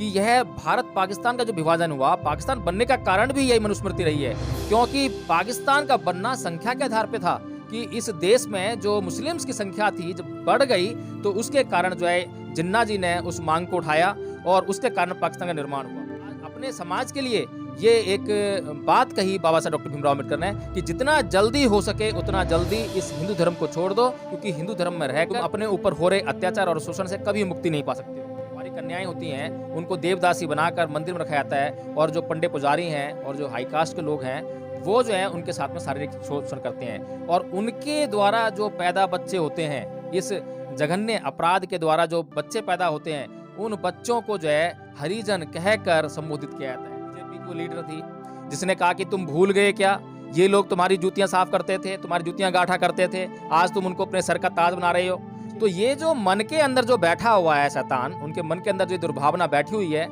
कि यह भारत पाकिस्तान का जो विभाजन हुआ, पाकिस्तान बनने का कारण भी यही मनुस्मृति रही है, क्योंकि पाकिस्तान का बनना संख्या के आधार पे था कि इस देश में जो मुस्लिम्स की संख्या थी जब बढ़ गई तो उसके कारण जो है जिन्ना जी ने उस मांग को उठाया और उसके कारण पाकिस्तान का निर्माण हुआ। अपने समाज के लिए ये एक बात कही बाबा साहब डॉक्टर भीमराव अम्बेडकर ने कि जितना जल्दी हो सके उतना जल्दी इस हिंदू धर्म को छोड़ दो, क्योंकि हिंदू धर्म में रहकर तुम अपने ऊपर हो रहे अत्याचार और शोषण से कभी मुक्ति नहीं पा सकते। हमारी कन्याएं होती हैं, उनको देवदासी बनाकर मंदिर में रखा जाता है और जो पंडित पुजारी हैं और जो हाई कास्ट के लोग हैं वो जो है उनके साथ में शारीरिक शोषण करते हैं और उनके द्वारा जो पैदा बच्चे होते हैं, इस जघन्य अपराध के द्वारा जो बच्चे पैदा होते हैं, उन बच्चों को जो है हरिजन कहकर संबोधित किया जाता है। बीजेपी की लीडर थी जिसने कहा कि तुम भूल गए क्या, ये लोग तुम्हारी जूतियां साफ करते थे, तुम्हारी जूतियां गांठा करते थे, आज तुम उनको अपने सर का ताज बना रहे हो। तो ये जो मन के अंदर जो बैठा हुआ है शैतान, उनके मन के अंदर जो दुर्भावना बैठी हुई है,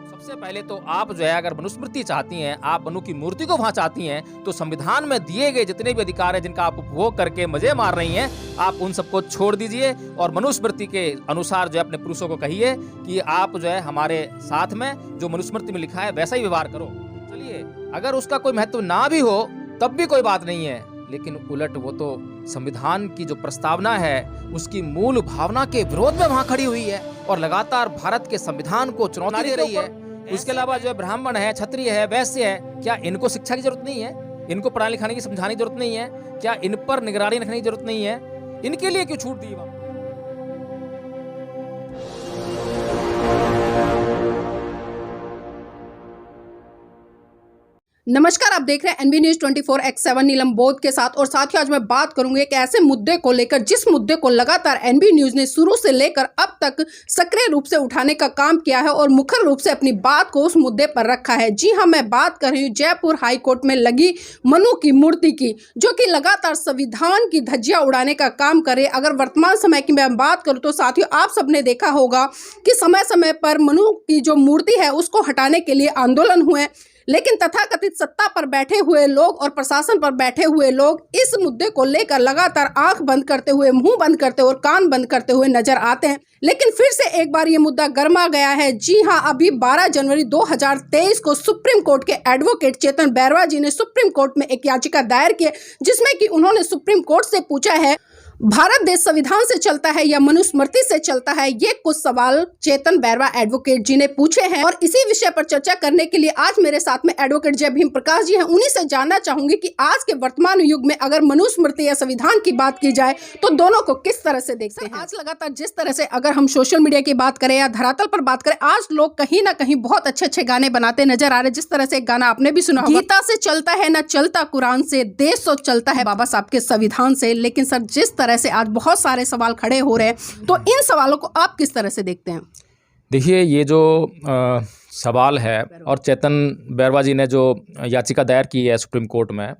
सबसे पहले तो आप जो है अगर मनुस्मृति चाहती हैं, आप मनु की मूर्ति को वहां चाहती हैं, तो संविधान में दिए गए जितने भी अधिकार है जिनका आप उपभोग करके मजे मार रही हैं, आप उन सबको छोड़ दीजिए और मनुस्मृति के अनुसार जो है अपने पुरुषों को कहिए कि आप जो है हमारे साथ में जो मनुस्मृति में लिखा है वैसा ही व्यवहार करो। चलिए, अगर उसका कोई महत्व ना भी हो तब भी कोई बात नहीं है, लेकिन उलट वो तो संविधान की जो प्रस्तावना है उसकी मूल भावना के विरोध में वहां खड़ी हुई है और लगातार भारत के संविधान को चुनौती दे रही है। उसके अलावा जो ब्राह्मण है, क्षत्रिय है, वैश्य है, क्या इनको शिक्षा की जरूरत नहीं है? इनको पढ़ाने लिखाने की समझाने की जरूरत नहीं है? क्या इन पर निगरानी रखने की जरूरत नहीं है? इनके लिए क्यों छूट दी वहां? नमस्कार, आप देख रहे हैं एनबी न्यूज 24x7 नीलम बोध के साथ। और साथ ही आज मैं बात करूंगी एक ऐसे मुद्दे को लेकर जिस मुद्दे को लगातार एनबी न्यूज ने शुरू से लेकर अब तक सक्रिय रूप से उठाने का काम किया है और मुखर रूप से अपनी बात को उस मुद्दे पर रखा है। जी हां, मैं बात कर रही हूं जयपुर हाई कोर्ट में लगी मनु की मूर्ति की, जो कि लगातार संविधान की धज्जियां उड़ाने का काम करे। अगर वर्तमान समय की मैं बात करूं तो साथियों, आप सबने देखा होगा कि समय समय पर मनु की जो मूर्ति है उसको हटाने के लिए आंदोलन हुए, लेकिन तथाकथित सत्ता पर बैठे हुए लोग और प्रशासन पर बैठे हुए लोग इस मुद्दे को लेकर लगातार आंख बंद करते हुए, मुंह बंद करते हुए और कान बंद करते हुए नजर आते हैं। लेकिन फिर से एक बार ये मुद्दा गर्मा गया है। जी हां, अभी 12 जनवरी 2023 को सुप्रीम कोर्ट के एडवोकेट चेतन बैरवा जी ने सुप्रीम कोर्ट में एक याचिका दायर की, जिसमें कि उन्होंने सुप्रीम कोर्ट से पूछा है भारत देश संविधान से चलता है या मनुस्मृति से चलता है। ये कुछ सवाल चेतन बैरवा एडवोकेट जी ने पूछे हैं और इसी विषय पर चर्चा करने के लिए आज मेरे साथ में एडवोकेट जय भीम प्रकाश जी हैं। उन्हीं से जानना चाहूंगी कि आज के वर्तमान युग में अगर मनुस्मृति या संविधान की बात की जाए तो दोनों को किस तरह से देखते हैं। आज लगातार जिस तरह से अगर हम सोशल मीडिया की बात करें या धरातल पर बात करें, आज लोग कहीं ना कहीं बहुत अच्छे अच्छे गाने बनाते नजर आ रहे। जिस तरह से एक गाना आपने भी सुना, गीता से चलता है ना चलता कुरान से, देश तो चलता है बाबा साहब के संविधान से। लेकिन सर, जिस तरह से आज बहुत सारे सवाल खड़े हो रहे हैं, तो इन सवालों को आप किस तरह से देखते हैं? देखिए, ये जो सवाल है और चेतन बैरवा जी ने जो याचिका दायर की है सुप्रीम कोर्ट में,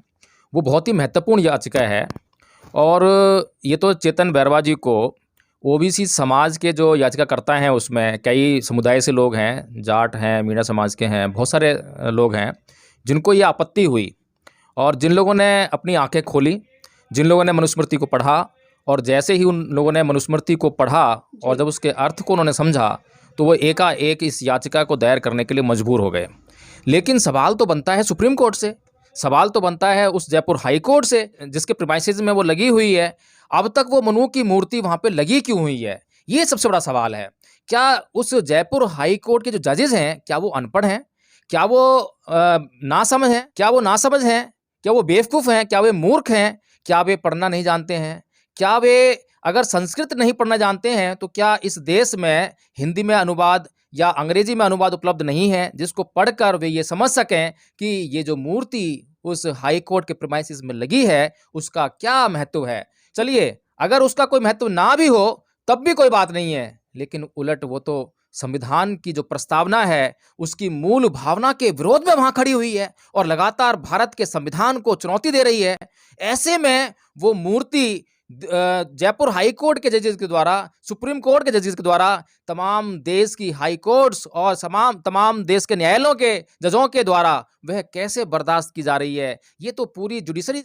वो बहुत ही महत्वपूर्ण याचिका है। और ये तो चेतन बैरवा जी को ओबीसी समाज के जो याचिकाकर्ता हैं उसमें कई समुदाय से लोग हैं, जाट हैं, मीणा समाज के हैं, बहुत सारे लोग हैं जिनको ये आपत्ति हुई और जिन लोगों ने अपनी आंखें खोली, जिन लोगों ने मनुस्मृति को पढ़ा और जैसे ही उन लोगों ने मनुस्मृति को पढ़ा और जब उसके अर्थ को उन्होंने समझा तो वो एकाएक इस याचिका को दायर करने के लिए मजबूर हो गए। लेकिन सवाल तो बनता है सुप्रीम कोर्ट से, सवाल तो बनता है उस जयपुर हाई कोर्ट से जिसके प्रीमाइसेस में वो लगी हुई है। अब तक वो मनु की मूर्ति वहाँ पे लगी क्यों हुई है, ये सबसे बड़ा सवाल है। क्या उस जयपुर हाई कोर्ट के जो जजेस हैं, क्या वो अनपढ़ हैं? क्या वो नासमझ हैं? क्या वो नासमझ हैं? क्या वो बेवकूफ़ हैं? क्या वे मूर्ख हैं? क्या वे पढ़ना नहीं जानते हैं? क्या वे अगर संस्कृत नहीं पढ़ना जानते हैं तो क्या इस देश में हिंदी में अनुवाद या अंग्रेजी में अनुवाद उपलब्ध नहीं है जिसको पढ़कर वे ये समझ सकें कि ये जो मूर्ति उस हाई कोर्ट के प्रीमाइसेस में लगी है उसका क्या महत्व है? चलिए, अगर उसका कोई महत्व ना भी हो तब भी कोई बात नहीं है, लेकिन उलट वो तो संविधान की जो प्रस्तावना है उसकी मूल भावना के विरोध में वहां खड़ी हुई है और लगातार भारत के संविधान को चुनौती दे रही है। ऐसे में वो मूर्ति जयपुर हाई कोर्ट के जजेस के द्वारा, सुप्रीम कोर्ट के जजेस के द्वारा, तमाम देश की हाई कोर्ट्स और तमाम देश के न्यायालयों के जजों के द्वारा वह कैसे बर्दाश्त की जा रही है? ये तो पूरी जुडिशरी,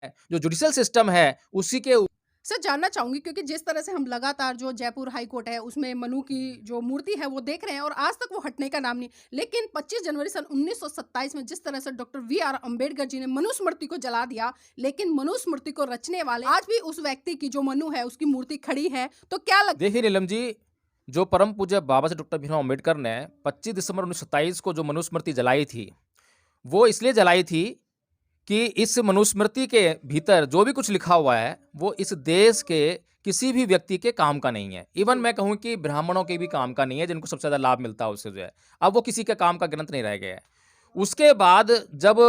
जो जुडिशियल सिस्टम है, उसी के सर जानना चाहूंगी क्योंकि जिस तरह से हम लगातार जो जयपुर हाई कोर्ट है उसमें मनु की जो मूर्ति है वो देख रहे हैं और आज तक वो हटने का नाम नहीं। लेकिन 25 जनवरी सन 1927 में जिस तरह से डॉक्टर वी.आर. अंबेडकर जी ने मनुस्मृति को जला दिया, लेकिन मनुस्मृति को रचने वाले आज भी उस व्यक्ति की जो मनु है उसकी मूर्ति खड़ी है, तो क्या लगता देखिए नीलम जी, जो परम पूज्य बाबा साहब डॉक्टर भीमराव अम्बेडकर ने 25 दिसंबर 1927 को जो मनुस्मृति जलाई थी, वो इसलिए जलाई थी कि इस मनुस्मृति के भीतर जो भी कुछ लिखा हुआ है वो इस देश के किसी भी व्यक्ति के काम का नहीं है। इवन मैं कहूँ कि ब्राह्मणों के भी काम का नहीं है, जिनको सबसे ज़्यादा लाभ मिलता है उससे जो है, अब वो किसी के काम का ग्रंथ नहीं रह गया है। उसके बाद जब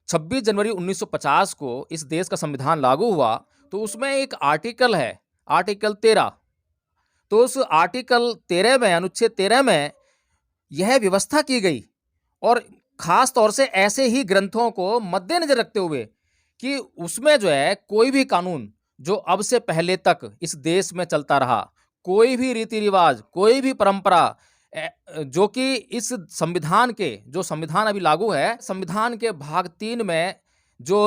26 जनवरी 1950 को इस देश का संविधान लागू हुआ तो उसमें एक आर्टिकल है, आर्टिकल 13। तो उस आर्टिकल 13 में, अनुच्छेद 13 में यह व्यवस्था की गई, और खास तौर से ऐसे ही ग्रंथों को मद्देनजर रखते हुए कि उसमें जो है कोई भी कानून जो अब से पहले तक इस देश में चलता रहा, कोई भी रीति रिवाज, कोई भी परंपरा जो कि इस संविधान के, जो संविधान अभी लागू है, संविधान के भाग 3 में जो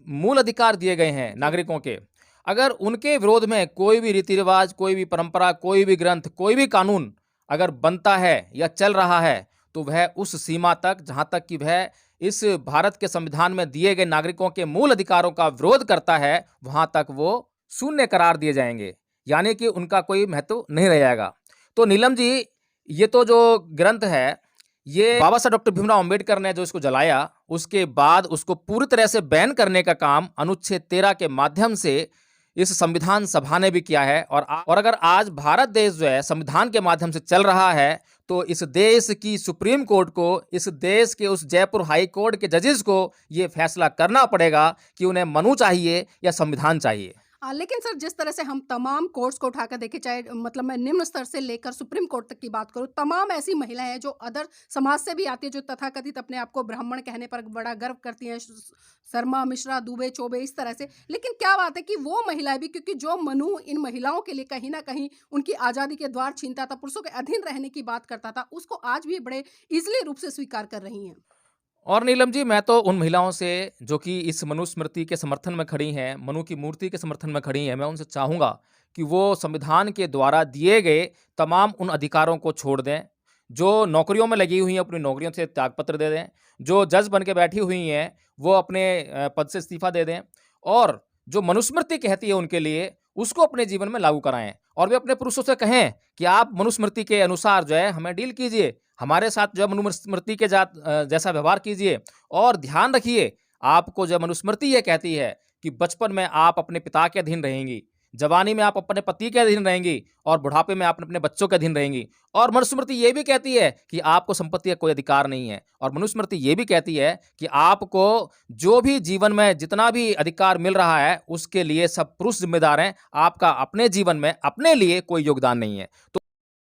मूल अधिकार दिए गए हैं नागरिकों के, अगर उनके विरोध में कोई भी रीति रिवाज, कोई भी परंपरा, कोई भी ग्रंथ, कोई भी कानून अगर बनता है या चल रहा है तो वह उस सीमा तक, जहां तक कि वह इस भारत के संविधान में दिए गए नागरिकों के मूल अधिकारों का विरोध करता है, वहां तक वो शून्य करार दिए जाएंगे, यानी कि उनका कोई महत्व नहीं रह जाएगा। तो नीलम जी, ये तो जो ग्रंथ है, ये बाबा साहब डॉक्टर भीमराव अम्बेडकर ने जो इसको जलाया, उसके बाद उसको पूरी तरह से बैन करने का काम अनुच्छेद 13 के माध्यम से इस संविधान सभा ने भी किया है। और अगर आज भारत देश जो है संविधान के माध्यम से चल रहा है, तो इस देश की सुप्रीम कोर्ट को, इस देश के उस जयपुर हाई कोर्ट के जजेस को ये फैसला करना पड़ेगा कि उन्हें मनु चाहिए या संविधान चाहिए। लेकिन सर जिस तरह से हम तमाम कोर्ट्स को उठाकर देखें, चाहे मतलब मैं निम्न स्तर से लेकर सुप्रीम कोर्ट तक की बात करूं, तमाम ऐसी महिलाएं हैं जो अदर समाज से भी आती है, जो तथाकथित अपने आप को ब्राह्मण कहने पर बड़ा गर्व करती हैं, शर्मा, मिश्रा, दुबे, चौबे, इस तरह से। लेकिन क्या बात है कि वो महिलाएं भी, क्योंकि जो मनु इन महिलाओं के लिए कहीं ना कहीं उनकी आज़ादी के द्वार छीनता था, पुरुषों के अधीन रहने की बात करता था, उसको आज भी बड़े ईजिली रूप से स्वीकार कर रही हैं। और नीलम जी, मैं तो उन महिलाओं से जो कि इस मनुस्मृति के समर्थन में खड़ी हैं, मनु की मूर्ति के समर्थन में खड़ी हैं, मैं उनसे चाहूँगा कि वो संविधान के द्वारा दिए गए तमाम उन अधिकारों को छोड़ दें। जो नौकरियों में लगी हुई हैं, अपनी नौकरियों से त्यागपत्र दे दें। जो जज बन के बैठी हुई हैं, वो अपने पद से इस्तीफा दे दें, और जो मनुस्मृति कहती है उनके लिए, उसको अपने जीवन में लागू कराएं। और वे अपने पुरुषों से कहें कि आप मनुस्मृति के अनुसार जो है हमें डील कीजिए, हमारे साथ जो है मनुस्मृति के जैसा व्यवहार कीजिए। और ध्यान रखिए, आपको जो मनुस्मृति ये कहती है कि बचपन में आप अपने पिता के अधीन रहेंगी, जवानी में आप अपने पति के अधीन रहेंगी, और बुढ़ापे में आप अपने बच्चों के अधीन रहेंगी। और मनुस्मृति ये भी कहती है कि आपको संपत्ति का कोई अधिकार नहीं है। और मनुस्मृति ये भी कहती है कि आपको जो भी जीवन में जितना भी अधिकार मिल रहा है, उसके लिए सब पुरुष जिम्मेदार हैं, आपका अपने जीवन में अपने लिए कोई योगदान नहीं है।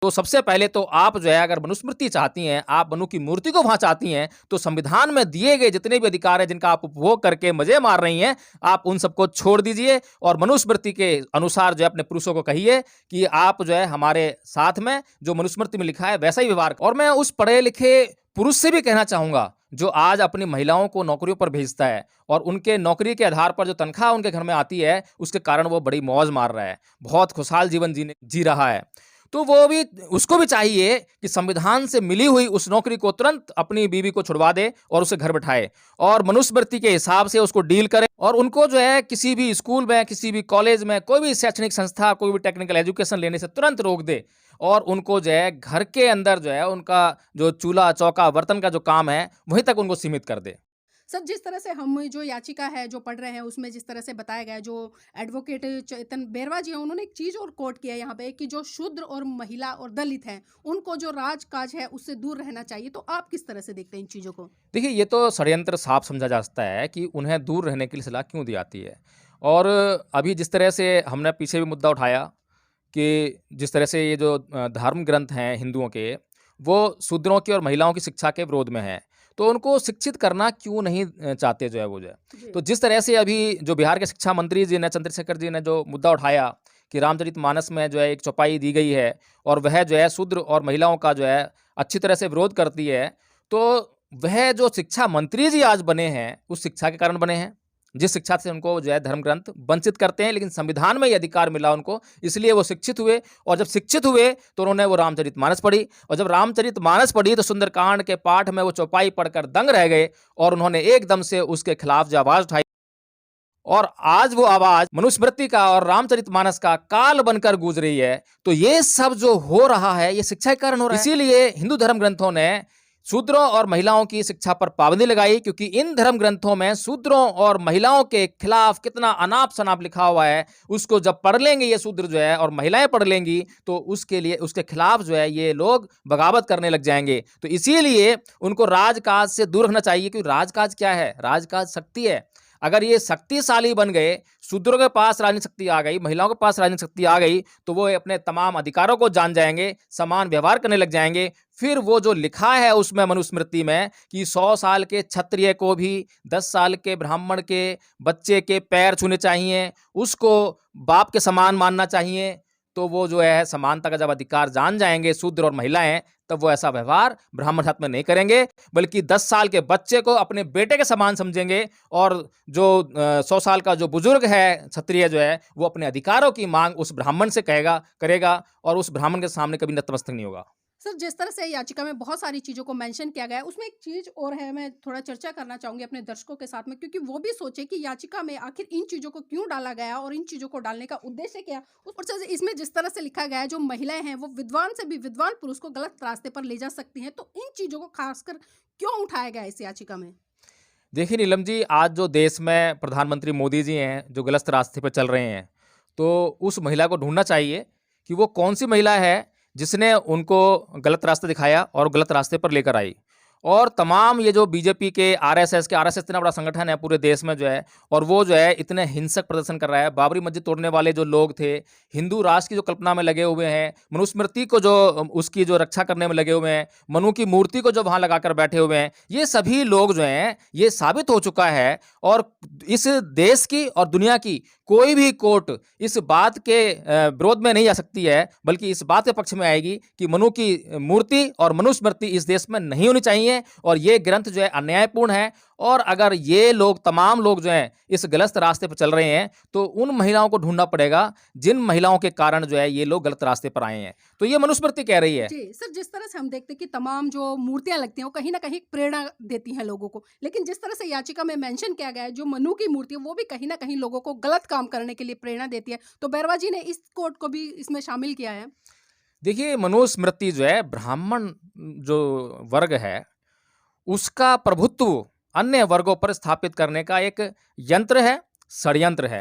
तो सबसे पहले तो आप जो है, अगर मनुस्मृति चाहती हैं, आप मनु की मूर्ति को वहां चाहती हैं, तो संविधान में दिए गए जितने भी अधिकार हैं जिनका आप उपभोग करके मजे मार रही हैं, आप उन सबको छोड़ दीजिए और मनुस्मृति के अनुसार जो है अपने पुरुषों को कहिए कि आप जो है हमारे साथ में जो मनुस्मृति में लिखा है वैसा ही व्यवहार। और मैं उस पढ़े लिखे पुरुष से भी कहना चाहूंगा जो आज अपनी महिलाओं को नौकरियों पर भेजता है, और उनके नौकरी के आधार पर जो तनख्वाह उनके घर में आती है, उसके कारण वो बड़ी मौज मार रहा है, बहुत खुशहाल जीवन जी रहा है। तो वो भी, उसको भी चाहिए कि संविधान से मिली हुई उस नौकरी को तुरंत अपनी बीवी को छुड़वा दे और उसे घर बिठाए, और मनुस्मृति के हिसाब से उसको डील करे। और उनको जो है किसी भी स्कूल में, किसी भी कॉलेज में, कोई भी शैक्षणिक संस्था, कोई भी टेक्निकल एजुकेशन लेने से तुरंत रोक दे, और उनको जो है घर के अंदर जो है उनका जो चूल्हा चौका बर्तन का जो काम है वहीं तक उनको सीमित कर दे। सर जिस तरह से हम जो याचिका है जो पढ़ रहे हैं उसमें जिस तरह से बताया गया है, जो एडवोकेट चेतन बेरवा जी हैं, उन्होंने एक चीज़ और कोट किया है यहाँ पे कि जो शूद्र और महिला और दलित हैं उनको जो राजकाज है उससे दूर रहना चाहिए। तो आप किस तरह से देखते हैं इन चीज़ों को? देखिए, ये तो षड्यंत्र साफ समझा जा सकता है कि उन्हें दूर रहने के लिए सलाह क्यों दी जाती है। और अभी जिस तरह से हमने पीछे भी मुद्दा उठाया कि जिस तरह से ये जो धर्म ग्रंथ हैं हिंदुओं के, वो शूद्रों की और महिलाओं की शिक्षा के विरोध में है, तो उनको शिक्षित करना क्यों नहीं चाहते जो है वो जो है। तो जिस तरह से अभी जो बिहार के शिक्षा मंत्री जी ने, चंद्रशेखर जी ने जो मुद्दा उठाया कि रामचरितमानस में जो है एक चौपाई दी गई है और वह जो है शूद्र और महिलाओं का जो है अच्छी तरह से विरोध करती है, तो वह जो शिक्षा मंत्री जी आज बने हैं उस शिक्षा के कारण बने हैं। जिस शिक्षा से उनको जो है धर्म ग्रंथ वंचित करते हैं, लेकिन संविधान में ये अधिकार मिला उनको, इसलिए वो शिक्षित हुए। और जब शिक्षित हुए तो उन्होंने वो रामचरितमानस पढ़ी, और जब रामचरितमानस पढ़ी तो सुंदरकांड के पाठ में वो चौपाई पढ़कर दंग रह गए, और उन्होंने एकदम से उसके खिलाफ जो आवाज उठाई, और आज वो आवाज मनुस्मृति का और रामचरितमानस का काल बनकर गूंज रही है। तो ये सब जो हो रहा है ये शिक्षा के कारण हो रहा है। इसीलिए हिंदू धर्म ग्रंथों ने शूद्रों और महिलाओं की शिक्षा पर पाबंदी लगाई, क्योंकि इन धर्म ग्रंथों में शूद्रों और महिलाओं के खिलाफ कितना अनाप शनाप लिखा हुआ है। उसको जब पढ़ लेंगे ये शूद्र जो है और महिलाएं पढ़ लेंगी तो उसके लिए उसके खिलाफ जो है ये लोग बगावत करने लग जाएंगे। तो इसीलिए उनको राजकाज से दूर रहना चाहिए, क्योंकि राजकाज क्या है? राजकाज शक्ति है। अगर ये शक्तिशाली बन गए, शूद्रों के पास राजनीतिक शक्ति आ गई, महिलाओं के पास राजनीतिक शक्ति आ गई, तो वो अपने तमाम अधिकारों को जान जाएंगे, समान व्यवहार करने लग जाएंगे। फिर वो जो लिखा है उसमें मनुस्मृति में कि 100 साल के क्षत्रिय को भी 10 साल के ब्राह्मण के बच्चे के पैर छूने चाहिए, उसको बाप के समान मानना चाहिए, तो वो जो है समानता का जब अधिकार जान जाएंगे शूद्र और महिलाएं, तब वो ऐसा व्यवहार ब्राह्मण साथ में नहीं करेंगे, बल्कि 10 साल के बच्चे को अपने बेटे के समान समझेंगे। और जो 100 साल का जो बुजुर्ग है क्षत्रिय जो है, वो अपने अधिकारों की मांग उस ब्राह्मण से करेगा, और उस ब्राह्मण के सामने कभी नतमस्तक नहीं होगा। सर, जिस तरह से याचिका में बहुत सारी चीज़ों को मेंशन किया गया है, उसमें एक चीज़ और है, मैं थोड़ा चर्चा करना चाहूँगी अपने दर्शकों के साथ में, क्योंकि वो भी सोचे कि याचिका में आखिर इन चीज़ों को क्यों डाला गया और इन चीज़ों को डालने का उद्देश्य क्या। ऊपर से इसमें जिस तरह से लिखा गया है, जो महिलाएं हैं वो विद्वान से भी विद्वान पुरुष को गलत रास्ते पर ले जा सकती हैं, तो इन चीज़ों को खासकर क्यों उठाया गया इस याचिका में? देखिए नीलम जी, आज जो देश में प्रधानमंत्री मोदी जी हैं जो गलत रास्ते पर चल रहे हैं, तो उस महिला को ढूंढना चाहिए कि वो कौन सी महिला है जिसने उनको गलत रास्ता दिखाया और गलत रास्ते पर लेकर आई। और तमाम ये जो बीजेपी के आरएसएस इतना बड़ा संगठन है पूरे देश में जो है, और वो जो है इतने हिंसक प्रदर्शन कर रहा है। बाबरी मस्जिद तोड़ने वाले जो लोग थे, हिंदू राष्ट्र की जो कल्पना में लगे हुए हैं, मनुस्मृति को जो उसकी जो रक्षा करने में लगे हुए हैं, मनु की मूर्ति को जो वहां लगाकर बैठे हुए हैं, ये सभी लोग जो हैं, ये साबित हो चुका है। और इस देश की और दुनिया की कोई भी कोर्ट इस बात के विरोध में नहीं आ सकती है, बल्कि इस बात के पक्ष में आएगी कि मनु की मूर्ति और मनुस्मृति इस देश में नहीं होनी चाहिए, और ये ग्रंथ जो है अन्यायपूर्ण है। और अगर ये लोग तमाम लोग जो हैं इस गलत रास्ते पर चल रहे हैं, तो उन महिलाओं को ढूंढना पड़ेगा जिन महिलाओं के कारण जो है ये लोग गलत रास्ते पर आए हैं। तो ये मनुस्मृति कह रही है। जी सर, जिस तरह से हम देखते हैं कि तमाम जो मूर्तियां लगती हैं वो कहीं ना कहीं प्रेरणा देती हैं लोगों को, लेकिन जिस तरह से याचिका में मेंशन किया गया है, जो मनु की मूर्ति है वो भी कहीं ना कहीं लोगों को गलत काम करने के लिए प्रेरणा देती है, तो बैरवा जी ने इस कोड को भी इसमें शामिल किया है। देखिए, मनुस्मृति जो है ब्राह्मण जो वर्ग है उसका प्रभुत्व अन्य वर्गों पर स्थापित करने का एक यंत्र है, षड्यंत्र है।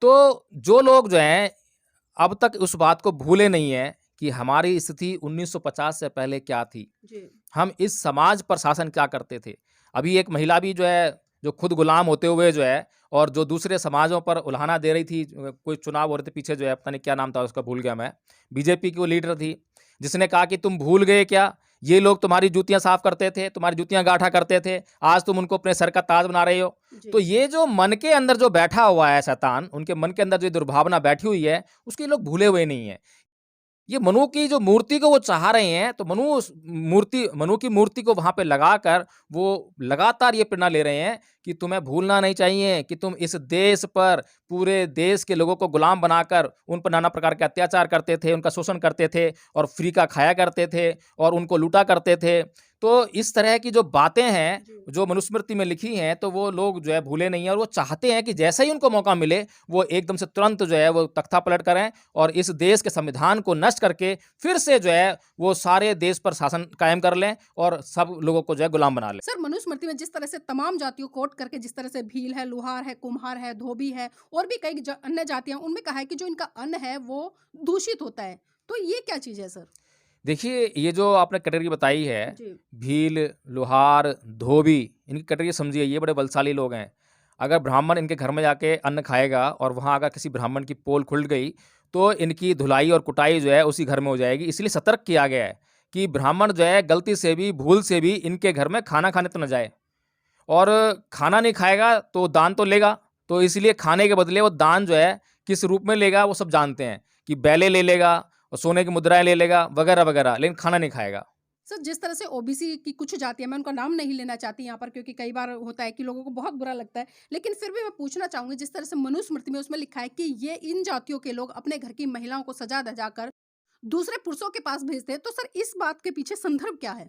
तो जो लोग जो हैं अब तक उस बात को भूले नहीं है कि हमारी स्थिति 1950 से पहले क्या थी, जी। हम इस समाज पर शासन क्या करते थे। अभी एक महिला भी जो है, जो खुद गुलाम होते हुए जो है और जो दूसरे समाजों पर उल्हाना दे रही थी, कोई चुनाव हो रहे थे पीछे जो है, पता नहीं क्या नाम था उसका, भूल गया मैं, बीजेपी की वो लीडर थी, जिसने कहा कि तुम भूल गए क्या, ये लोग तुम्हारी जूतियां साफ करते थे, तुम्हारी जूतियां गांठा करते थे, आज तुम उनको अपने सर का ताज बना रहे हो। जी। तो ये जो मन के अंदर जो बैठा हुआ है शैतान, उनके मन के अंदर जो दुर्भावना बैठी हुई है, उसके लोग भूले हुए नहीं है। ये मनु की जो मूर्ति को वो चाह रहे हैं, तो मनु की मूर्ति को वहां पे लगाकर वो लगातार ये प्रेरणा ले रहे हैं कि तुम्हें भूलना नहीं चाहिए कि तुम इस देश पर पूरे देश के लोगों को गुलाम बनाकर उन पर नाना प्रकार के अत्याचार करते थे, उनका शोषण करते थे और फ्री का खाया करते थे और उनको लूटा करते थे। तो इस तरह की जो बातें हैं जो मनुस्मृति में लिखी हैं, तो वो लोग जो है भूले नहीं हैं, और वो चाहते हैं कि जैसे ही उनको मौका मिले वो एकदम से तुरंत जो है वो तख्ता पलट करें और इस देश के संविधान को नष्ट करके फिर से जो है वो सारे देश पर शासन कायम कर लें और सब लोगों को जो है गुलाम बना लें। सर, मनुस्मृति में जिस तरह से तमाम जातियों को कोट करके, जिस तरह से भील है, लोहार है, कुम्हार है, धोबी है और भी कई अन्य जातियां, उनमें कहा है कि जो इनका अन्न है वो दूषित होता है, तो ये क्या चीज है सर? देखिए, ये जो आपने कैटेगरी बताई है, जी। भील, लोहार, धोबी, इनकी कैटेगरी समझिए, ये बड़े बलशाली लोग हैं। अगर ब्राह्मण इनके घर में जाके अन्न खाएगा और वहाँ अगर किसी ब्राह्मण की पोल खुल गई, तो इनकी धुलाई और कुटाई जो है उसी घर में हो जाएगी। इसलिए सतर्क किया गया है कि ब्राह्मण जो है गलती से भी, भूल से भी इनके घर में खाना खाने तो न जाए, और खाना नहीं खाएगा तो दान तो लेगा, तो इसलिए खाने के बदले वो दान जो है किस रूप में लेगा वो सब जानते हैं कि बैले ले लेगा और सोने की मुद्राएं ले लेगा वगैरह वगैरह, लेकिन खाना नहीं खाएगा। सर, जिस तरह से ओबीसी की कुछ जातियाँ, मैं उनका नाम नहीं लेना चाहती यहाँ पर क्योंकि कई बार होता है कि लोगों को बहुत बुरा लगता है। लेकिन फिर भी मैं पूछना चाहूँगी, जिस तरह से मनुस्मृति में उसमें लिखा है कि ये इन जातियों के लोग अपने घर की महिलाओं को सजा-धजा कर दूसरे पुरुषों के पास भेजते हैं। तो सर, इस बात के पीछे संदर्भ क्या है?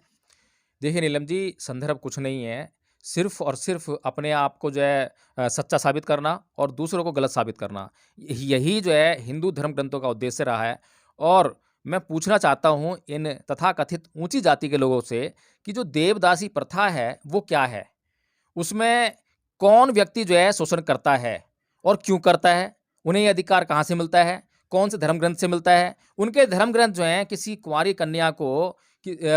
देखिए नीलम जी, संदर्भ कुछ नहीं है। सिर्फ़ और सिर्फ़ अपने आप को जो है सच्चा साबित करना और दूसरों को गलत साबित करना। यही जो है हिंदू धर्म ग्रंथों का उद्देश्य रहा है। और मैं पूछना चाहता हूँ इन तथाकथित ऊँची जाति के लोगों से कि जो देवदासी प्रथा है, वो क्या है? उसमें कौन व्यक्ति जो है शोषण करता है और क्यों करता है? उन्हें ये अधिकार कहाँ से मिलता है? कौन से धर्म ग्रंथ से मिलता है? उनके धर्म ग्रंथ जो हैं किसी कुँवारी कन्या को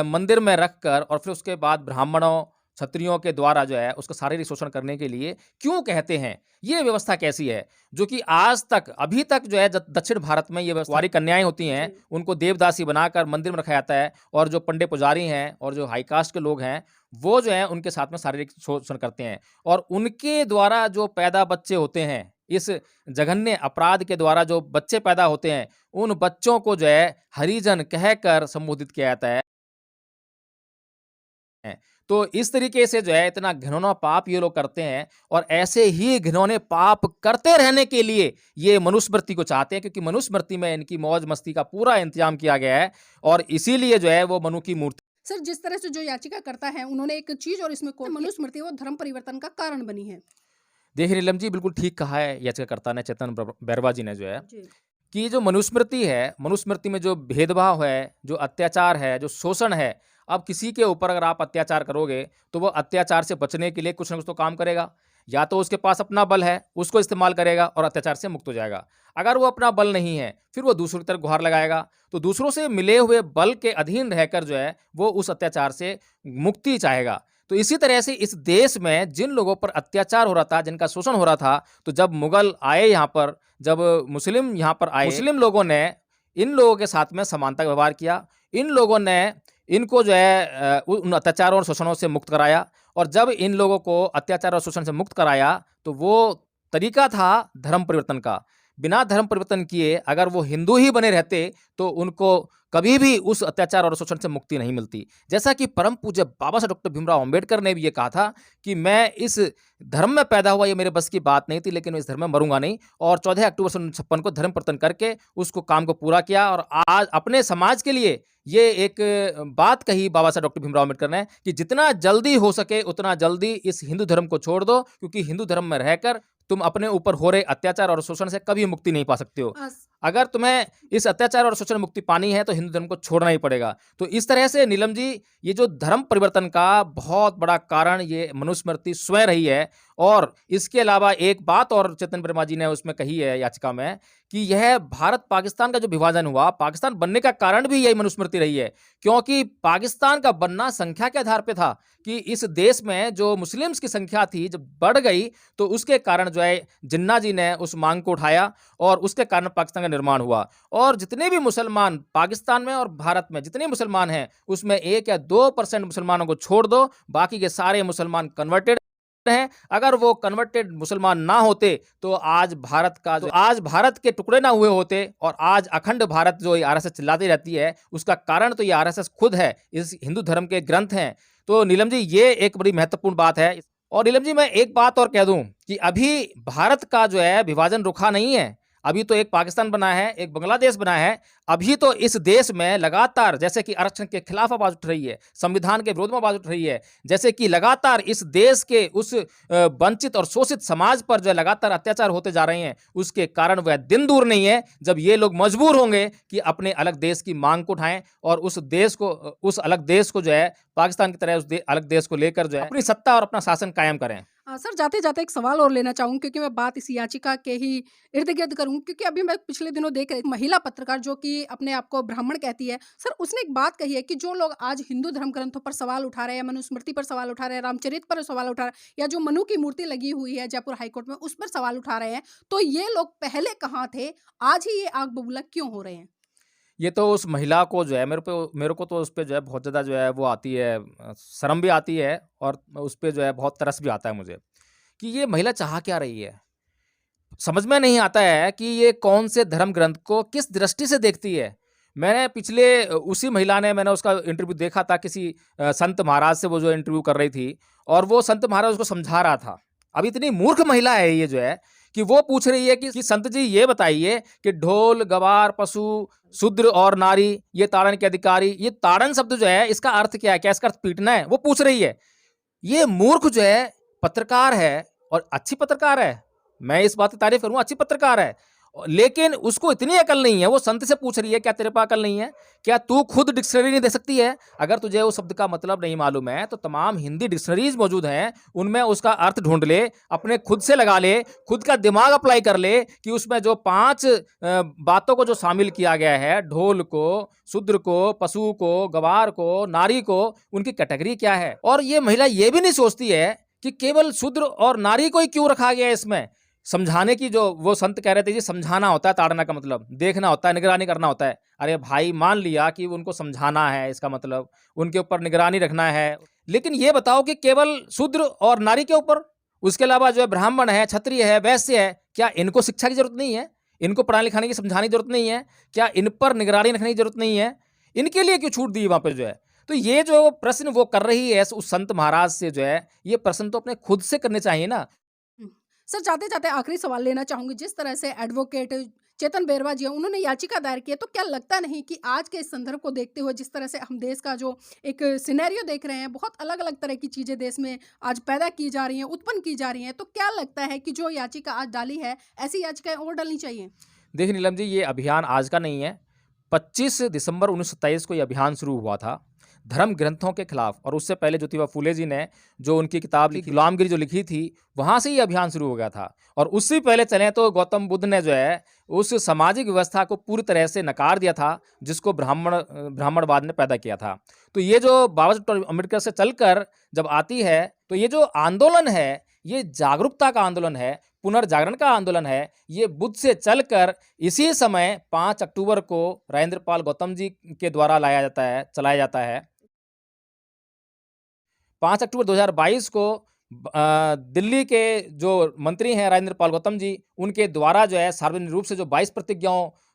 मंदिर में रखकर और फिर उसके बाद ब्राह्मणों, क्षत्रियों के द्वारा जो है उसका शारीरिक शोषण करने के लिए क्यों कहते हैं? ये व्यवस्था कैसी है? जो कि आज तक अभी तक जो है दक्षिण भारत में ये व्यवस्था कुँवारी कन्याएँ होती हैं, जी। उनको देवदासी बनाकर मंदिर में रखा जाता है और जो पंडित पुजारी हैं और जो हाई कास्ट के लोग हैं, वो जो है उनके साथ में शारीरिक शोषण करते हैं। और उनके द्वारा जो पैदा बच्चे होते हैं, इस जघन्य अपराध के द्वारा जो बच्चे पैदा होते हैं, उन बच्चों को जो है हरिजन कहकर संबोधित किया जाता है। तो इस तरीके से जो है इतना घिनौना पाप ये लोग करते हैं और ऐसे ही घिनौने पाप करते रहने के लिए ये मनुस्मृति को चाहते हैं, क्योंकि मनुस्मृति में इनकी मौज मस्ती का पूरा इंतजाम किया गया है और इसीलिए जो है वो मनु की मूर्ति। सर, जिस तरह से जो याचिकाकर्ता हैं, उन्होंने एक चीज़ और इसमें कोट मनुस्मृति वो धर्म परिवर्तन का कारण बनी है। देखिए नीलम जी, बिल्कुल ठीक कहा है याचिकाकर्ता ने, चेतन बैरवा जी ने जो है जी। कि जो मनुस्मृति है, मनुस्मृति में जो भेदभाव है, जो अत्याचार है, जो शोषण है, अब किसी के ऊपर अगर आप अत्याचार करोगे, तो वो अत्याचार से बचने के लिए कुछ न कुछ तो काम करेगा। या तो उसके पास अपना बल है, उसको इस्तेमाल करेगा और अत्याचार से मुक्त हो जाएगा। अगर वो अपना बल नहीं है, फिर वो दूसरों की तरफ गुहार लगाएगा। तो दूसरों से मिले हुए बल के अधीन रहकर जो है, वो उस अत्याचार से मुक्ति चाहेगा। तो इसी तरह से इस देश में जिन लोगों पर अत्याचार हो रहा था, जिनका शोषण हो रहा था, तो जब मुगल आए यहाँ पर, जब मुस्लिम यहाँ पर आए, मुस्लिम लोगों ने इन लोगों के साथ में समानता का व्यवहार किया। इन लोगों ने इनको जो है उन अत्याचारों और शोषणों से मुक्त कराया। और जब इन लोगों को अत्याचार और शोषण से मुक्त कराया, तो वो तरीका था धर्म परिवर्तन का। बिना धर्म परिवर्तन किए अगर वो हिंदू ही बने रहते, तो उनको कभी भी उस अत्याचार और शोषण से मुक्ति नहीं मिलती। जैसा कि परम पूज्य बाबा साहब डॉक्टर भीमराव अंबेडकर ने भी ये कहा था कि मैं इस धर्म में पैदा हुआ, ये मेरे बस की बात नहीं थी, लेकिन मैं इस धर्म में मरूंगा नहीं। और 14 अक्टूबर 1956 को धर्म परिवर्तन करके उसको काम को पूरा किया और आज अपने समाज के लिए ये एक बात कही बाबा साहब डॉक्टर भीमराव अम्बेडकर ने कि जितना जल्दी हो सके उतना जल्दी इस हिंदू धर्म को छोड़ दो, क्योंकि हिंदू धर्म में रहकर तुम अपने ऊपर हो रहे अत्याचार और शोषण से कभी मुक्ति नहीं पा सकते हो। अगर तुम्हें इस अत्याचार और शोषण मुक्ति पानी है तो हिंदू धर्म को छोड़ना ही पड़ेगा। तो इस तरह से नीलम जी, ये जो धर्म परिवर्तन का बहुत बड़ा कारण ये मनुस्मृति स्वयं रही है। और इसके अलावा एक बात और चेतन वर्मा जी ने उसमें कही है याचिका में कि यह भारत पाकिस्तान का जो विभाजन हुआ, पाकिस्तान बनने का कारण भी यही मनुस्मृति रही है। क्योंकि पाकिस्तान का बनना संख्या के आधार पे था कि इस देश में जो मुस्लिम्स की संख्या थी जब बढ़ गई, तो उसके कारण जो है जिन्ना जी ने उस मांग को उठाया और उसके कारण पाकिस्तान का निर्माण हुआ। और जितने भी मुसलमान पाकिस्तान में और भारत में जितने मुसलमान हैं, उसमें 1 या 2% मुसलमानों को छोड़ दो, बाकी के सारे मुसलमान कन्वर्टेड हैं। अगर वो कन्वर्टेड मुसलमान ना होते, तो आज भारत के टुकड़े ना हुए होते और आज अखंड भारत जो आरएसएस चिल्लाती रहती है, उसका कारण तो ये आरएसएस खुद है, इस हिंदू धर्म के ग्रंथ हैं। तो नीलम जी, ये एक बड़ी महत्वपूर्ण बात है। और नीलम जी, मैं एक बात और कह दूं कि अभी भारत का जो है विभाजन रुका नहीं है। अभी तो एक पाकिस्तान बना है, एक बांग्लादेश बना है। अभी तो इस देश में लगातार, जैसे कि आरक्षण के खिलाफ आवाज उठ रही है, संविधान के विरोध में आवाज उठ रही है, जैसे कि लगातार इस देश के उस वंचित और शोषित समाज पर जो लगातार अत्याचार होते जा रहे हैं, उसके कारण वह दिन दूर नहीं है जब ये लोग मजबूर होंगे कि अपने अलग देश की मांग को उठाएं और उस अलग देश को जो है पाकिस्तान की तरह अलग देश को लेकर जो है अपनी सत्ता और अपना शासन कायम करें। सर, जाते-जाते एक सवाल और लेना चाहूँगी क्योंकि मैं बात इस याचिका के ही इर्द-गिर्द करूँगी, क्योंकि अभी मैं पिछले दिनों देख रही थी महिला पत्रकार जो कि अपने आप को ब्राह्मण कहती है। सर, उसने एक बात कही है कि जो लोग आज हिंदू धर्म ग्रंथों पर सवाल उठा रहे हैं, मनुस्मृति पर सवाल उठा रहे हैं, रामचरित पर सवाल उठा रहे हैं, या जो मनु की मूर्ति लगी हुई है जयपुर हाईकोर्ट में, उस पर सवाल उठा रहे हैं, तो ये लोग पहले कहाँ थे? आज ही ये आग बबूला क्यों हो रहे हैं? ये तो उस महिला को जो है मेरे को तो उस पे जो है बहुत ज़्यादा जो है वो आती है, शर्म भी आती है और उस पे जो है बहुत तरस भी आता है मुझे कि ये महिला चाह क्या रही है। समझ में नहीं आता है कि ये कौन से धर्म ग्रंथ को किस दृष्टि से देखती है। मैंने पिछले उसी महिला ने मैंने उसका इंटरव्यू देखा था किसी संत महाराज से वो जो इंटरव्यू कर रही थी और वो संत महाराज उसको समझा रहा था। अब इतनी मूर्ख महिला है ये जो है कि वो पूछ रही है कि संत जी ये बताइए कि ढोल, गवार, पशु, शूद्र और नारी ये ताड़न के अधिकारी, ये ताड़न शब्द जो है इसका अर्थ क्या है? क्या इसका अर्थ पीटना है? वो पूछ रही है। ये मूर्ख जो है पत्रकार है और अच्छी पत्रकार है। मैं इस बात की तारीफ करूँगा, अच्छी पत्रकार है। लेकिन उसको इतनी अकल नहीं है, वो संत से पूछ रही है, क्या तेरे पास अकल नहीं है? क्या तू खुद डिक्शनरी नहीं दे सकती है? अगर तुझे उस शब्द का मतलब नहीं मालूम है, तो तमाम हिंदी डिक्शनरीज़ मौजूद हैं, उनमें उसका अर्थ ढूँढ ले, अपने खुद से लगा ले, खुद का दिमाग अप्लाई कर ले कि उसमें जो 5 बातों को जो शामिल किया गया है, ढोल को, शूद्र को, पशु को, गँवार को, नारी को, उनकी कैटेगरी क्या है? और ये महिला ये भी नहीं सोचती है कि केवल शूद्र और नारी को ही क्यों रखा गया है इसमें? समझाने की जो वो संत कह रहे थे जी समझाना होता है ताड़ना का मतलब, देखना होता है, निगरानी करना होता है। अरे भाई मान लिया कि उनको समझाना है इसका मतलब, उनके ऊपर निगरानी रखना है। लेकिन ये बताओ कि केवल शूद्र और नारी के ऊपर? उसके अलावा जो है ब्राह्मण है, क्षत्रिय है, वैश्य है, क्या इनको शिक्षा की ज़रूरत नहीं है? इनको पढ़ाने-लिखाने की समझाने की ज़रूरत नहीं है? क्या इन पर निगरानी रखने की ज़रूरत नहीं है? इनके लिए क्यों छूट दी वहाँ पे जो है? तो ये जो प्रश्न वो कर रही है उस संत महाराज से जो है, ये प्रश्न तो अपने खुद से करने चाहिए ना। हुँ। सर जाते-जाते आखिरी सवाल लेना चाहूँगी, जिस तरह से एडवोकेट चेतन बेरवा जी हैं, उन्होंने याचिका दायर की है, तो क्या लगता नहीं कि आज के इस संदर्भ को देखते हुए जिस तरह से हम देश का जो एक सिनेरियो देख रहे हैं, बहुत अलग-अलग तरह की चीज़ें देश में आज पैदा की जा रही हैं, उत्पन्न की जा रही हैं, तो क्या लगता है कि जो याचिका आज डाली है, ऐसी याचिकाएँ और डालनी चाहिए? देखिए नीलम जी, ये अभियान आज का नहीं है। 25 दिसंबर 1927 को ये अभियान शुरू हुआ था, धर्म ग्रंथों के खिलाफ। और उससे पहले ज्योतिबा फूले जी ने जो उनकी किताब लिखी, गुलामगिरी जो लिखी थी, वहाँ से ये अभियान शुरू हो गया था। और उससे पहले चलें तो गौतम बुद्ध ने जो है, उस सामाजिक व्यवस्था को पूरी तरह से नकार दिया था, जिसको ब्राह्मणवाद ने पैदा किया था। तो ये जो बाबा साहब अम्बेडकर से चलकर जब आती है, तो ये जो आंदोलन है, ये जागरूकता का आंदोलन है, पुनर्जागरण का आंदोलन है। ये बुद्ध से चलकर इसी समय 5 अक्टूबर को राजेंद्र पाल गौतम जी के द्वारा चलाया जाता है। 5 अक्टूबर 2022 को दिल्ली के जो मंत्री हैं राजेंद्र पाल गौतम जी, उनके द्वारा जो है सार्वजनिक रूप से जो 22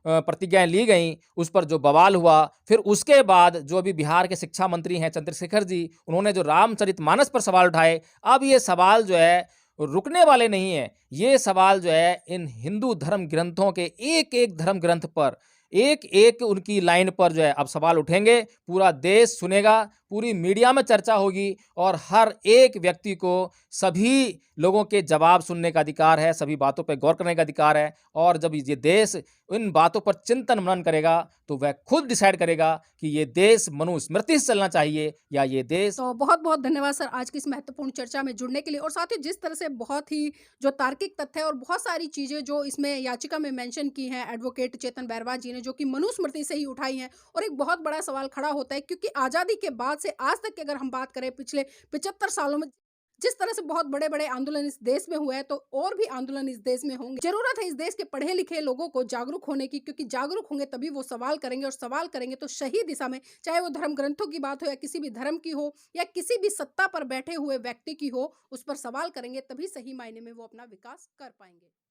प्रतिज्ञाएँ ली गईं, उस पर जो बवाल हुआ। फिर उसके बाद जो अभी बिहार के शिक्षा मंत्री हैं चंद्रशेखर जी, उन्होंने जो रामचरितमानस पर सवाल उठाए। अब ये सवाल जो है रुकने वाले नहीं हैं। ये सवाल जो है इन हिंदू धर्म ग्रंथों के एक-एक धर्म ग्रंथ पर, एक-एक उनकी लाइन पर जो है अब सवाल उठेंगे। पूरा देश सुनेगा, पूरी मीडिया में चर्चा होगी और हर एक व्यक्ति को सभी लोगों के जवाब सुनने का अधिकार है, सभी बातों पे गौर करने का अधिकार है। और जब ये देश इन बातों पर चिंतन-मनन करेगा, तो वह खुद डिसाइड करेगा कि ये देश मनुस्मृति से चलना चाहिए या ये देश। तो बहुत-बहुत धन्यवाद सर आज की इस महत्वपूर्ण चर्चा में जुड़ने के लिए और साथ ही जिस तरह से बहुत ही जो तार्किक तथ्य और बहुत सारी चीज़ें जो इसमें याचिका में मेंशन की हैं एडवोकेट चेतन बैरवा जी ने जो कि मनुस्मृति से ही उठाई हैं और एक बहुत बड़ा सवाल खड़ा होता है क्योंकि आज़ादी के बाद से आज तक की अगर हम बात करें पिछले 75 सालों में जिस तरह से बहुत बड़े-बड़े आंदोलन इस देश में हुए हैं तो और भी आंदोलन इस देश में होंगे। ज़रूरत है इस देश के पढ़े लिखे लोगों को जागरूक होने की क्योंकि जागरूक होंगे तभी वो सवाल करेंगे और सवाल करेंगे तो सही दिशा में चाहे वो धर्म ग्रंथों की बात हो या किसी भी धर्म की हो या किसी भी सत्ता पर बैठे हुए व्यक्ति की हो उस पर सवाल करेंगे तभी सही मायने में वो अपना विकास कर पाएंगे।